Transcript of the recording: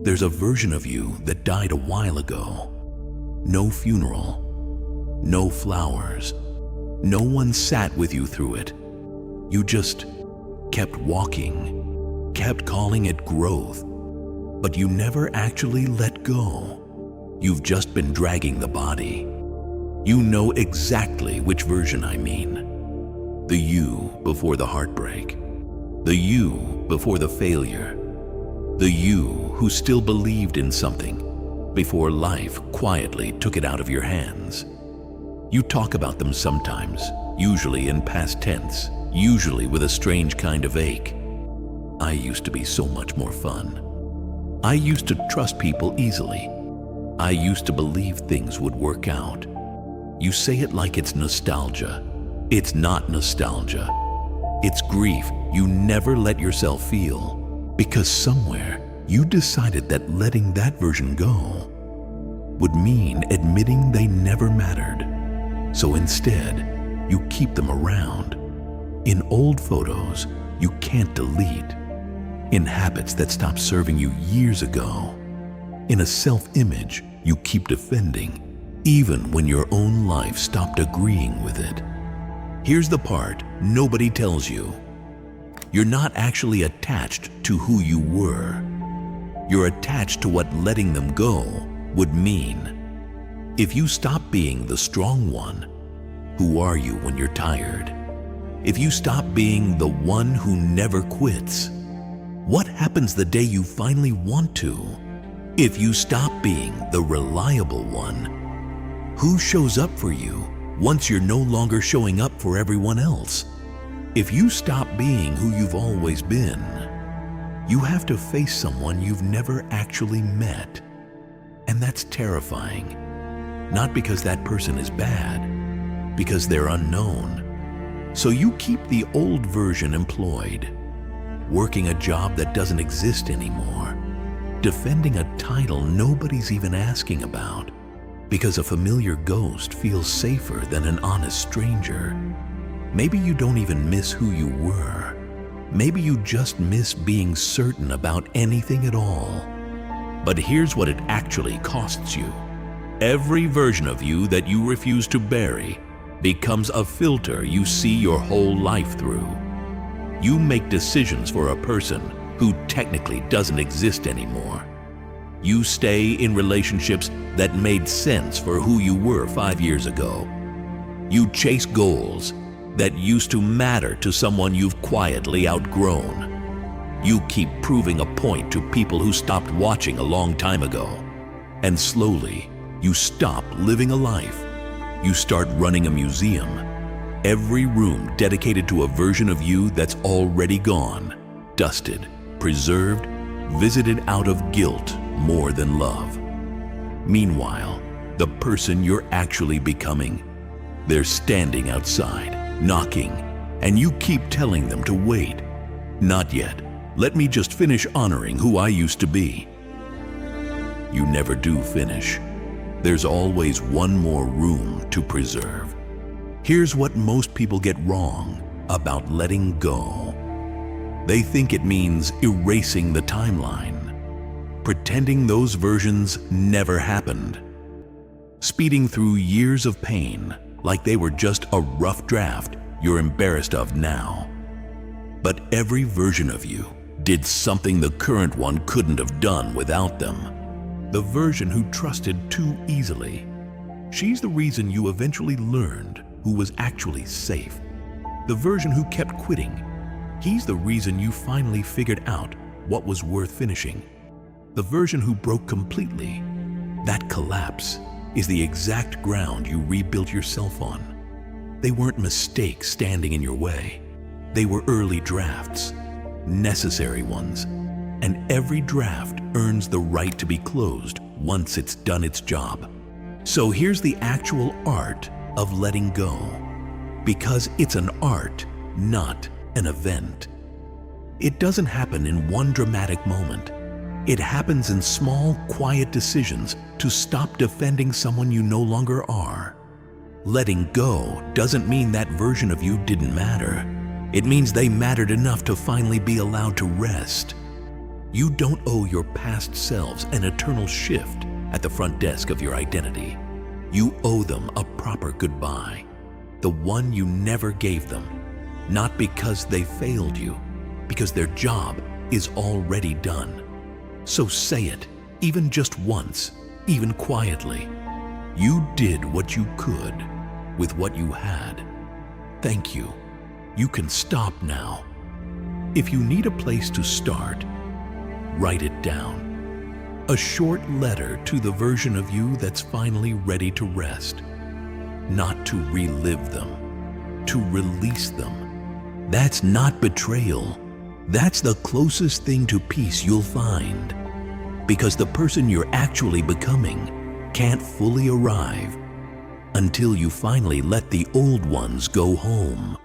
There's a version of you that died a while ago. No funeral, no flowers. No one sat with you through it. You just kept walking, kept calling it growth, but you never actually let go. You've just been dragging the body. You know exactly which version I mean. The you before the heartbreak. The you before the failure. The you who still believed in something before life quietly took it out of your hands. You talk about them sometimes, usually in past tense, usually with a strange kind of ache. I used to be so much more fun. I used to trust people easily. I used to believe things would work out. You say it like it's nostalgia. It's not nostalgia. It's grief you never let yourself feel, because somewhere you decided that letting that version go would mean admitting they never mattered. So instead, you keep them around. In old photos you can't delete. In habits that stopped serving you years ago. In a self-image you keep defending, even when your own life stopped agreeing with it. Here's the part nobody tells you. You're not actually attached to who you were. You're attached to what letting them go would mean. If you stop being the strong one, who are you when you're tired? If you stop being the one who never quits, what happens the day you finally want to? If you stop being the reliable one, who shows up for you once you're no longer showing up for everyone else? If you stop being who you've always been, you have to face someone you've never actually met. And that's terrifying. Not because that person is bad, because they're unknown. So you keep the old version employed, working a job that doesn't exist anymore, defending a title nobody's even asking about, because a familiar ghost feels safer than an honest stranger. Maybe you don't even miss who you were. Maybe you just miss being certain about anything at all. But here's what it actually costs you. Every version of you that you refuse to bury becomes a filter you see your whole life through. You make decisions for a person who technically doesn't exist anymore. You stay in relationships that made sense for who you were 5 years ago. You chase goals that used to matter to someone you've quietly outgrown. You keep proving a point to people who stopped watching a long time ago. And slowly, you stop living a life. You start running a museum. Every room dedicated to a version of you that's already gone, dusted, preserved, visited out of guilt more than love. Meanwhile, the person you're actually becoming, they're standing outside, knocking, and you keep telling them to wait. Not yet. Let me just finish honoring who I used to be. You never do finish. There's always one more room to preserve. Here's what most people get wrong about letting go. They think it means erasing the timeline, pretending those versions never happened, speeding through years of pain like they were just a rough draft you're embarrassed of now. But every version of you did something the current one couldn't have done without them. The version who trusted too easily. She's the reason you eventually learned who was actually safe. The version who kept quitting. He's the reason you finally figured out what was worth finishing. The version who broke completely. That collapse is the exact ground you rebuilt yourself on. They weren't mistakes standing in your way. They were early drafts, necessary ones. And every draft earns the right to be closed once it's done its job. So here's the actual art of letting go. Because it's an art, not an event. It doesn't happen in one dramatic moment. It happens in small, quiet decisions to stop defending someone you no longer are. Letting go doesn't mean that version of you didn't matter. It means they mattered enough to finally be allowed to rest. You don't owe your past selves an eternal shift at the front desk of your identity. You owe them a proper goodbye, the one you never gave them, not because they failed you, because their job is already done. So say it, even just once, even quietly. You did what you could with what you had. Thank you. You can stop now. If you need a place to start, write it down. A short letter to the version of you that's finally ready to rest. Not to relive them, to release them. That's not betrayal. That's the closest thing to peace you'll find. Because the person you're actually becoming can't fully arrive until you finally let the old ones go home.